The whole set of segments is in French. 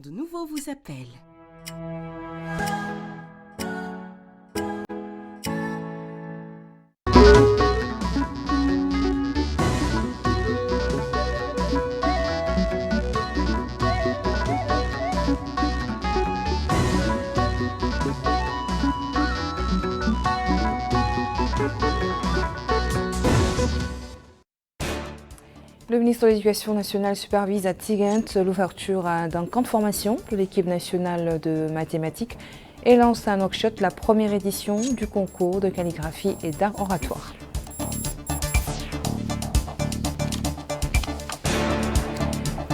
Monde Nouveau vous appelle. Le ministre de l'Éducation nationale supervise à Tigant l'ouverture d'un camp de formation de l'équipe nationale de mathématiques et lance à Nouakchott la première édition du concours de calligraphie et d'art oratoire.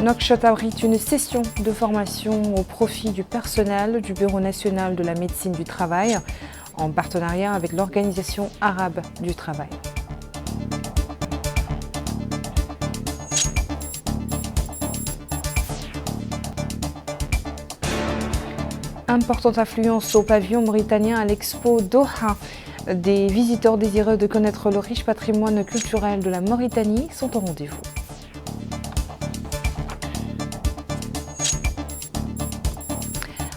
Nouakchott abrite une session de formation au profit du personnel du Bureau national de la médecine du travail en partenariat avec l'Organisation arabe du travail. Importante affluence au pavillon mauritanien à l'Expo Doha. Des visiteurs désireux de connaître le riche patrimoine culturel de la Mauritanie sont au rendez-vous.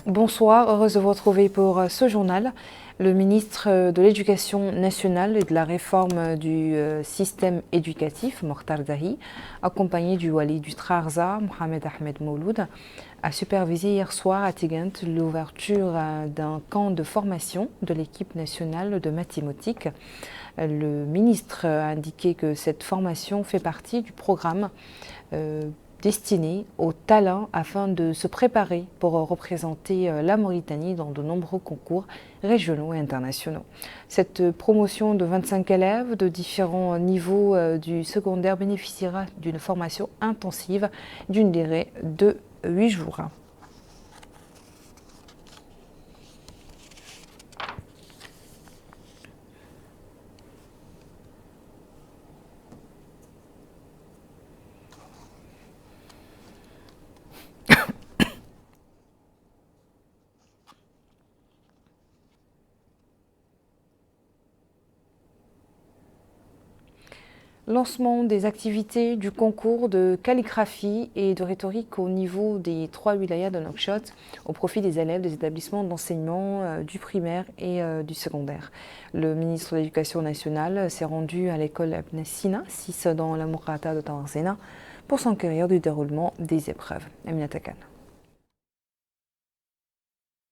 Bonsoir, heureuse de vous retrouver pour ce journal. Le ministre de l'Éducation nationale et de la réforme du système éducatif, Mokhtar Dahi, accompagné du wali du Trarza, Mohamed Ahmed Mouloud, a supervisé hier soir à Tigant l'ouverture d'un camp de formation de l'équipe nationale de mathématiques. Le ministre a indiqué que cette formation fait partie du programme destiné aux talents afin de se préparer pour représenter la Mauritanie dans de nombreux concours régionaux et internationaux. Cette promotion de 25 élèves de différents niveaux du secondaire bénéficiera d'une formation intensive d'une durée de 8 jours. Lancement des activités du concours de calligraphie et de rhétorique au niveau des 3 wilayas de Nouakchott au profit des élèves des établissements d'enseignement du primaire et du secondaire. Le ministre de l'Éducation nationale s'est rendu à l'école Ibn Sina, 6 dans la Mourata de Tarzena, pour s'enquérir du déroulement des épreuves. Aminata Khan.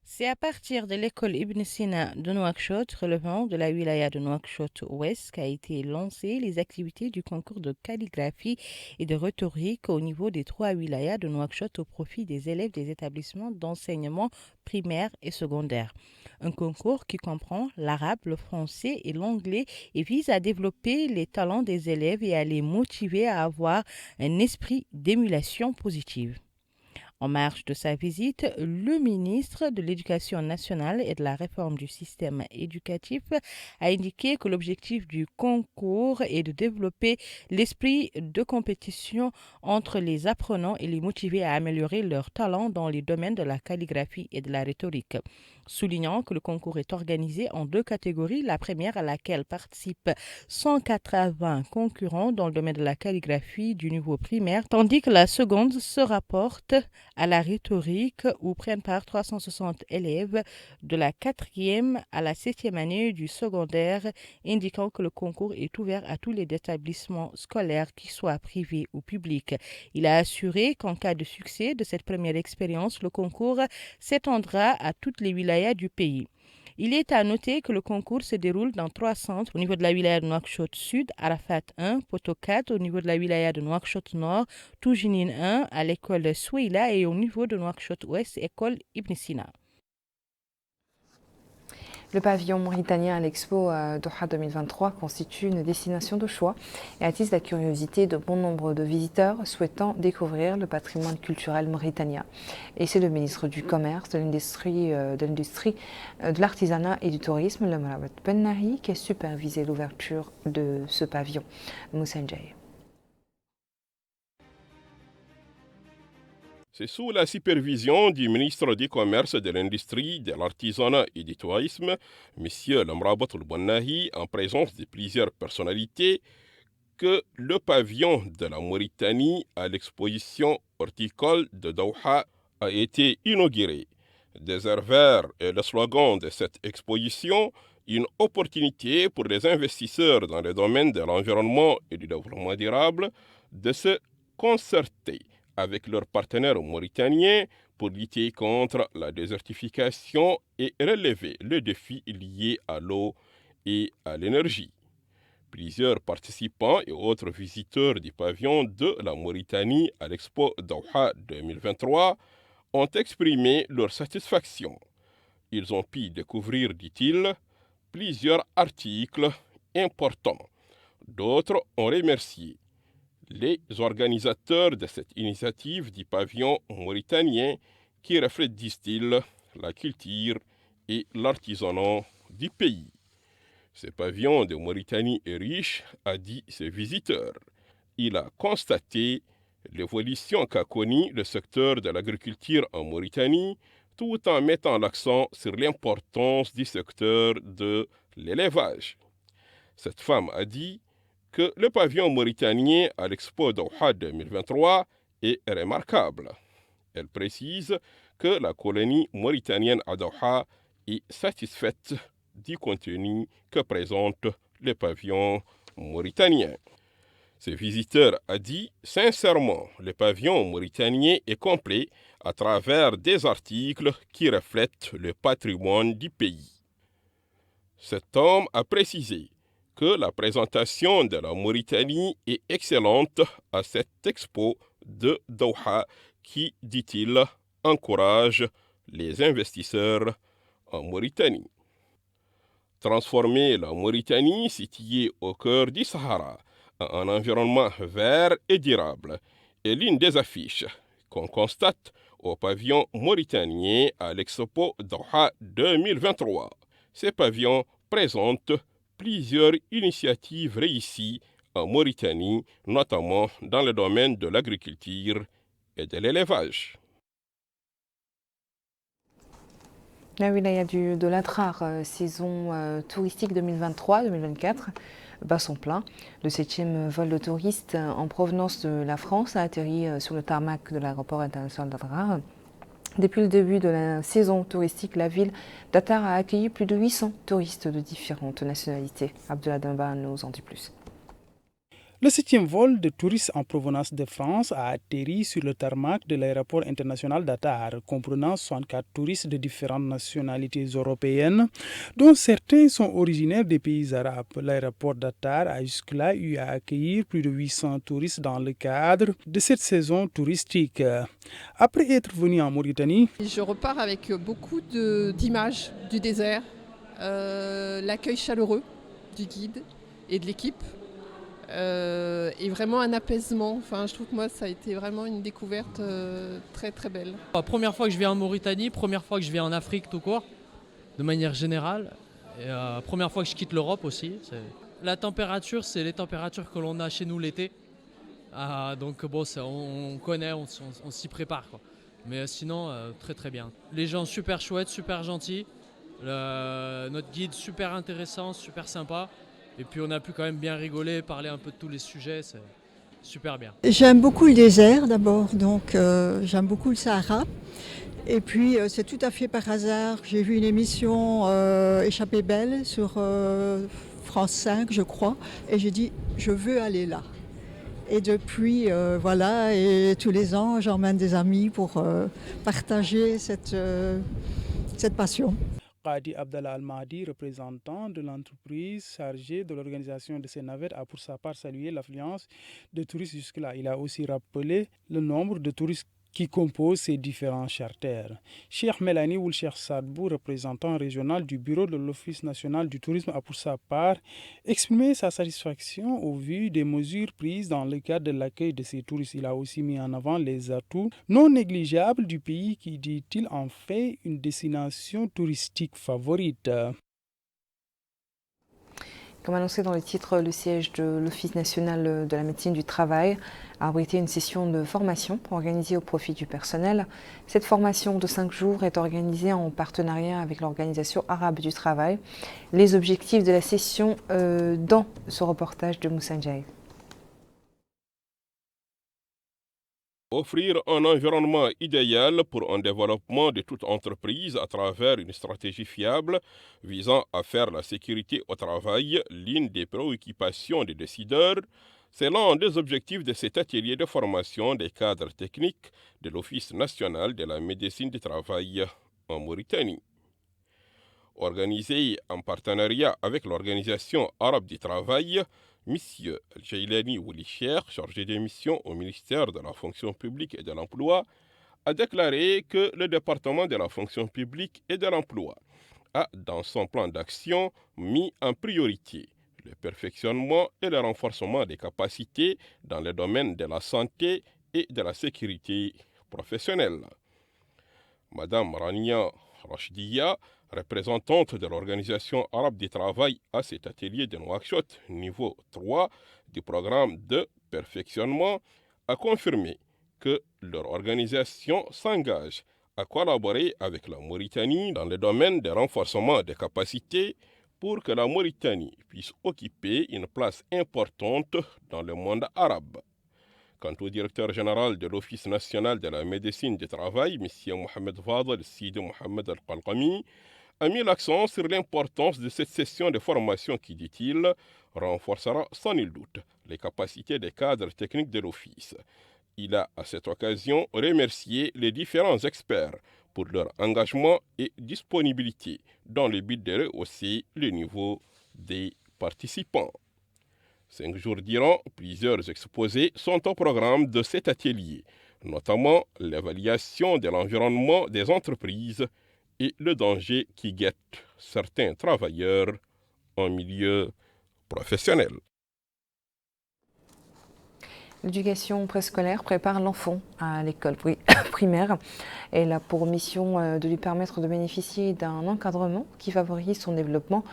C'est à partir de l'école Ibn Sina de Nouakchott, relevant de la wilaya de Nouakchott-Ouest, qu'a été lancées les activités du concours de calligraphie et de rhétorique au niveau des 3 wilayas de Nouakchott au profit des élèves des établissements d'enseignement primaire et secondaire. Un concours qui comprend l'arabe, le français et l'anglais et vise à développer les talents des élèves et à les motiver à avoir un esprit d'émulation positive. En marge de sa visite, le ministre de l'Éducation nationale et de la réforme du système éducatif a indiqué que l'objectif du concours est de développer l'esprit de compétition entre les apprenants et les motiver à améliorer leurs talents dans les domaines de la calligraphie et de la rhétorique. Soulignant que le concours est organisé en 2 catégories, la première à laquelle participent 180 concurrents dans le domaine de la calligraphie du niveau primaire, tandis que la seconde se rapporte à la rhétorique où prennent part 360 élèves de la 4e à la 7e année du secondaire, indiquant que le concours est ouvert à tous les établissements scolaires, qu'ils soient privés ou publics. Il a assuré qu'en cas de succès de cette première expérience, le concours s'étendra à toutes les wilayas du pays. Il est à noter que le concours se déroule dans 3 centres au niveau de la wilaya de Nouakchott Sud, Arafat 1, Poto 4, au niveau de la wilaya de Nouakchott Nord, Toujinine 1, à l'école Soueila et au niveau de Nouakchott Ouest, école Ibn Sina. Le pavillon mauritanien à l'Expo Doha 2023 constitue une destination de choix et attise la curiosité de bon nombre de visiteurs souhaitant découvrir le patrimoine culturel mauritanien. Et c'est le ministre du Commerce, de l'Industrie, de l'Artisanat et du Tourisme, le Mohamed Ben Nahi, qui a supervisé l'ouverture de ce pavillon. Moussa Ndjaye. C'est sous la supervision du ministre du Commerce, de l'Industrie, de l'Artisanat et du Tourisme, M. Lamrabat El-Bonnahi, en présence de plusieurs personnalités, que le pavillon de la Mauritanie à l'exposition horticole de Doha a été inauguré. Désert vert est le slogan de cette exposition, une opportunité pour les investisseurs dans le domaine de l'environnement et du développement durable de se concerter avec leurs partenaires mauritaniens pour lutter contre la désertification et relever les défis liés à l'eau et à l'énergie. Plusieurs participants et autres visiteurs du pavillon de la Mauritanie à l'Expo Doha 2023 ont exprimé leur satisfaction. Ils ont pu découvrir, dit-il, plusieurs articles importants. D'autres ont remercié les organisateurs de cette initiative du pavillon mauritanien qui reflète, disent-ils, la culture et l'artisanat du pays. Ce pavillon de Mauritanie est riche, a dit ses visiteurs. Il a constaté l'évolution qu'a connue le secteur de l'agriculture en Mauritanie, tout en mettant l'accent sur l'importance du secteur de l'élevage. Cette femme a dit que le pavillon mauritanien à l'Expo Doha 2023 est remarquable. Elle précise que la colonie mauritanienne à Doha est satisfaite du contenu que présente le pavillon mauritanien. Ce visiteur a dit sincèrement, le pavillon mauritanien est complet à travers des articles qui reflètent le patrimoine du pays. Cet homme a précisé que la présentation de la Mauritanie est excellente à cette expo de Doha qui, dit-il, encourage les investisseurs en Mauritanie. Transformer la Mauritanie, située au cœur du Sahara, en un environnement vert et durable est l'une des affiches qu'on constate au pavillon mauritanien à l'Expo Doha 2023. Ces pavillons présentent plusieurs initiatives réussies en Mauritanie, notamment dans le domaine de l'agriculture et de l'élevage. La wilaya de l'Adrar, saison touristique 2023-2024, bat son plein. Le 7e vol de touristes en provenance de la France a atterri sur le tarmac de l'aéroport international d'Adrar. Depuis le début de la saison touristique, la ville d'Adrar a accueilli plus de 800 touristes de différentes nationalités. Abdullah Demba nous en dit plus. Le 7e vol de touristes en provenance de France a atterri sur le tarmac de l'aéroport international d'Adrar, comprenant 64 touristes de différentes nationalités européennes, dont certains sont originaires des pays arabes. L'aéroport d'Adrar a jusque-là eu à accueillir plus de 800 touristes dans le cadre de cette saison touristique. Après être venu en Mauritanie, je repars avec beaucoup d'images du désert, l'accueil chaleureux du guide et de l'équipe. Et vraiment un apaisement. Enfin, je trouve que moi, ça a été vraiment une découverte très très belle. Première fois que je viens en Mauritanie, première fois que je viens en Afrique tout court, de manière générale. Et, première fois que je quitte l'Europe aussi. La température, c'est les températures que l'on a chez nous l'été. Donc bon, on connaît, on s'y prépare, quoi. Mais sinon, très très bien. Les gens super chouettes, super gentils. Notre guide super intéressant, super sympa. Et puis on a pu quand même bien rigoler, parler un peu de tous les sujets, c'est super bien. J'aime beaucoup le désert d'abord, donc j'aime beaucoup le Sahara. Et puis c'est tout à fait par hasard, j'ai vu une émission Échappée belle sur France 5 je crois, et j'ai dit je veux aller là. Et depuis, voilà, et tous les ans j'emmène des amis pour partager cette passion. Qadi Abdallah Al-Mahdi, représentant de l'entreprise chargée de l'organisation de ces navettes, a pour sa part salué l'affluence de touristes jusque-là. Il a aussi rappelé le nombre de touristes qui composent ces différents charters. Cheikh Melani ou Cheikh Sadbou, représentant régional du bureau de l'Office national du tourisme, a pour sa part exprimé sa satisfaction au vu des mesures prises dans le cadre de l'accueil de ces touristes. Il a aussi mis en avant les atouts non négligeables du pays qui, dit-il, en fait une destination touristique favorite. Comme annoncé dans le titre, le siège de l'Office national de la médecine du travail a abrité une session de formation organisée au profit du personnel. Cette formation de 5 jours est organisée en partenariat avec l'Organisation arabe du travail. Les objectifs de la session dans ce reportage de Moussa Ndiaye. Offrir un environnement idéal pour un développement de toute entreprise à travers une stratégie fiable visant à faire la sécurité au travail l'une des préoccupations des décideurs, c'est l'un des objectifs de cet atelier de formation des cadres techniques de l'Office national de la médecine du travail en Mauritanie. Organisé en partenariat avec l'Organisation arabe du travail, M. Jailani Oulicher, chargé de mission au ministère de la fonction publique et de l'emploi, a déclaré que le département de la fonction publique et de l'emploi a, dans son plan d'action, mis en priorité le perfectionnement et le renforcement des capacités dans les domaines de la santé et de la sécurité professionnelle. Madame Rania Rachdiya, représentante de l'Organisation arabe du travail à cet atelier de Nouakchott, niveau 3 du programme de perfectionnement, a confirmé que leur organisation s'engage à collaborer avec la Mauritanie dans le domaine du renforcement des capacités pour que la Mauritanie puisse occuper une place importante dans le monde arabe. Quant au directeur général de l'Office national de la médecine du travail, M. Mohamed Fadel Sidi Mohamed Al-Qalqami, a mis l'accent sur l'importance de cette session de formation qui, dit-il, renforcera sans nul doute les capacités des cadres techniques de l'Office. Il a, à cette occasion, remercié les différents experts pour leur engagement et disponibilité dans le but de rehausser le niveau des participants. 5 jours durant, plusieurs exposés sont au programme de cet atelier, notamment l'évaluation de l'environnement des entreprises et le danger qui guette certains travailleurs en milieu professionnel. L'éducation préscolaire prépare l'enfant à l'école primaire. Elle a pour mission de lui permettre de bénéficier d'un encadrement qui favorise son développement,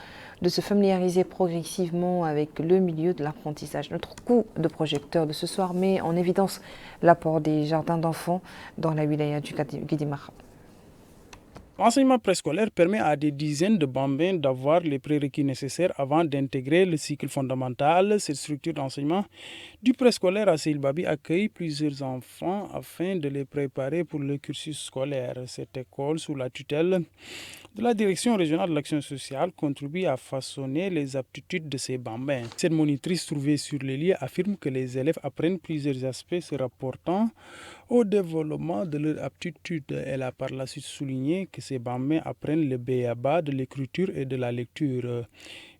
de se familiariser progressivement avec le milieu de l'apprentissage. Notre coup de projecteur de ce soir met en évidence l'apport des jardins d'enfants dans la wilaya du Guédimar. L'enseignement préscolaire permet à des dizaines de bambins d'avoir les prérequis nécessaires avant d'intégrer le cycle fondamental. Cette structure d'enseignement du préscolaire à Seilbabi accueille plusieurs enfants afin de les préparer pour le cursus scolaire. Cette école, sous la tutelle de la Direction régionale de l'action sociale, contribue à façonner les aptitudes de ces bambins. Cette monitrice trouvée sur les lieux affirme que les élèves apprennent plusieurs aspects se rapportant au développement de leurs aptitudes. Elle a par la suite souligné que ces bambins apprennent le b.a.-ba de l'écriture et de la lecture.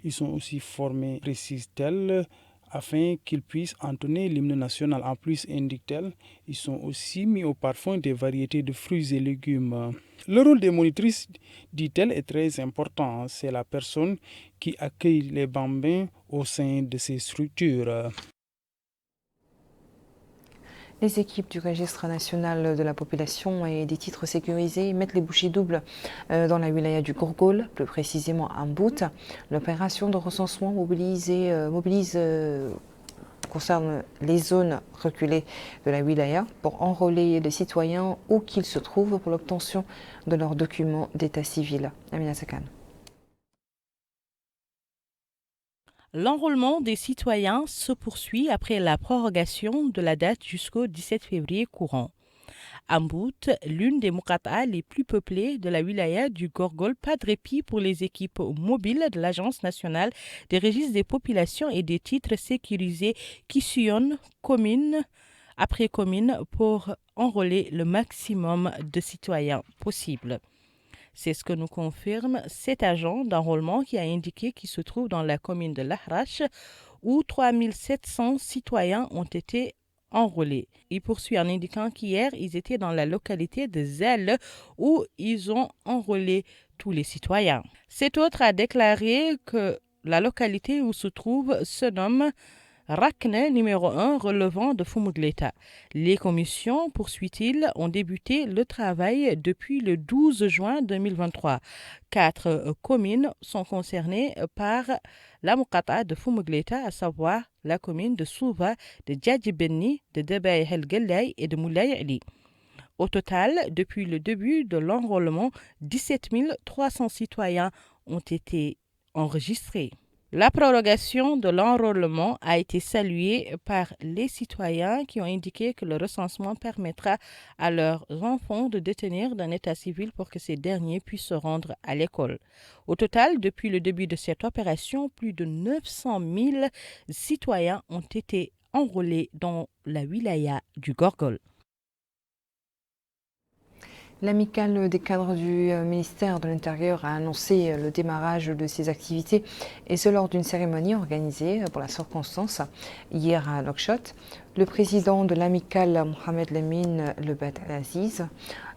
Ils sont aussi formés, précise-t-elle, afin qu'ils puissent entonner l'hymne national. En plus, indique-t-elle, ils sont aussi mis au parfum des variétés de fruits et légumes. Le rôle des monitrices, dit-elle, est très important. C'est la personne qui accueille les bambins au sein de ces structures. Les équipes du registre national de la population et des titres sécurisés mettent les bouchées doubles dans la wilaya du Gourgol, plus précisément à Mbout. L'opération de recensement concerne les zones reculées de la wilaya pour enrôler les citoyens où qu'ils se trouvent pour l'obtention de leurs documents d'état civil. Amina Sakan. L'enrôlement des citoyens se poursuit après la prorogation de la date jusqu'au 17 février courant. À Mbout, l'une des Mokata les plus peuplées de la wilaya du Gourgol, pas de répit pour les équipes mobiles de l'Agence nationale des registres des populations et des titres sécurisés qui sillonnent commune après commune pour enrôler le maximum de citoyens possible. C'est ce que nous confirme cet agent d'enrôlement qui a indiqué qu'il se trouve dans la commune de Lahrache où 3700 citoyens ont été enrôlés. Il poursuit en indiquant qu'hier, ils étaient dans la localité de Zelle où ils ont enrôlé tous les citoyens. Cet autre a déclaré que la localité où se trouve se nomme Rakne numéro 1 relevant de Foumoudleta. Les commissions, poursuit-il, ont débuté le travail depuis le 12 juin 2023. 4 communes sont concernées par la Mokata de Foumoudleta, à savoir la commune de Souva, de Djadjibenni, de Debay El Gellay et de Moulay Ali. Au total, depuis le début de l'enrôlement, 17 300 citoyens ont été enregistrés. La prorogation de l'enrôlement a été saluée par les citoyens qui ont indiqué que le recensement permettra à leurs enfants de détenir d'un état civil pour que ces derniers puissent se rendre à l'école. Au total, depuis le début de cette opération, plus de 900 000 citoyens ont été enrôlés dans la wilaya du Gorgol. L'amicale des cadres du ministère de l'Intérieur a annoncé le démarrage de ses activités, et ce lors d'une cérémonie organisée pour la circonstance hier à Nouakchott. Le président de l'amicale, Mohamed Lamine Lebet Aziz,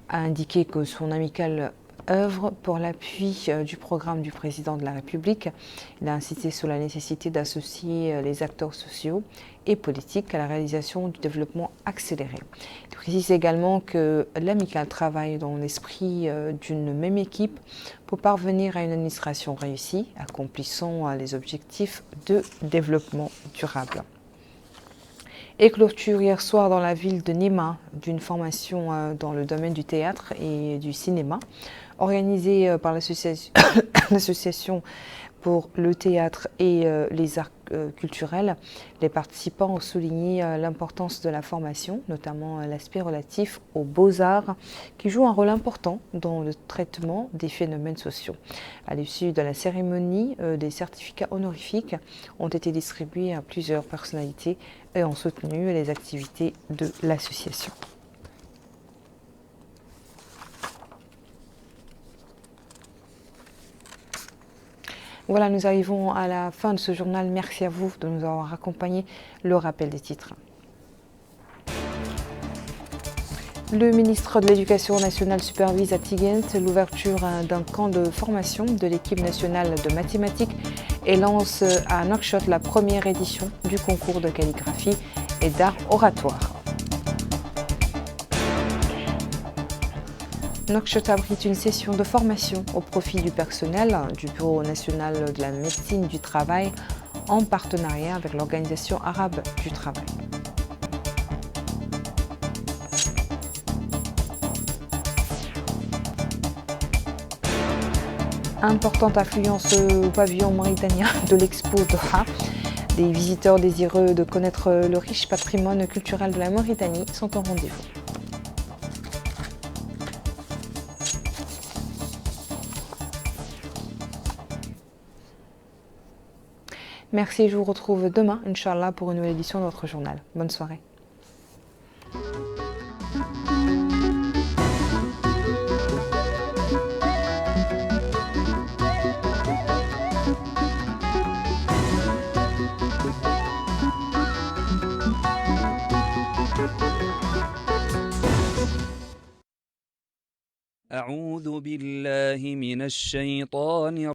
a indiqué que son amicale œuvre pour l'appui du programme du président de la République. Il a insisté sur la nécessité d'associer les acteurs sociaux et politiques à la réalisation du développement accéléré. Il précise également que l'amicale travaille dans l'esprit d'une même équipe pour parvenir à une administration réussie, accomplissant les objectifs de développement durable. Et clôture hier soir dans la ville de Néma d'une formation dans le domaine du théâtre et du cinéma, organisée par l'association pour le théâtre et les arts culturels. Les participants ont souligné l'importance de la formation, notamment l'aspect relatif aux beaux-arts, qui joue un rôle important dans le traitement des phénomènes sociaux. À l'issue de la cérémonie, des certificats honorifiques ont été distribués à plusieurs personnalités et ont soutenu les activités de l'association. Voilà, nous arrivons à la fin de ce journal. Merci à vous de nous avoir accompagnés. Le rappel des titres. Le ministre de l'Éducation nationale supervise à Tigent l'ouverture d'un camp de formation de l'équipe nationale de mathématiques et lance à Nouakchott la première édition du concours de calligraphie et d'art oratoire. Nouakchott abrite une session de formation au profit du personnel du Bureau national de la médecine du travail en partenariat avec l'Organisation arabe du travail. Importante affluence au pavillon mauritanien de l'Expo Doha. Des visiteurs désireux de connaître le riche patrimoine culturel de la Mauritanie sont au rendez-vous. Merci, je vous retrouve demain, Inch'Allah, pour une nouvelle édition de votre journal. Bonne soirée. أعوذ بالله من الشيطان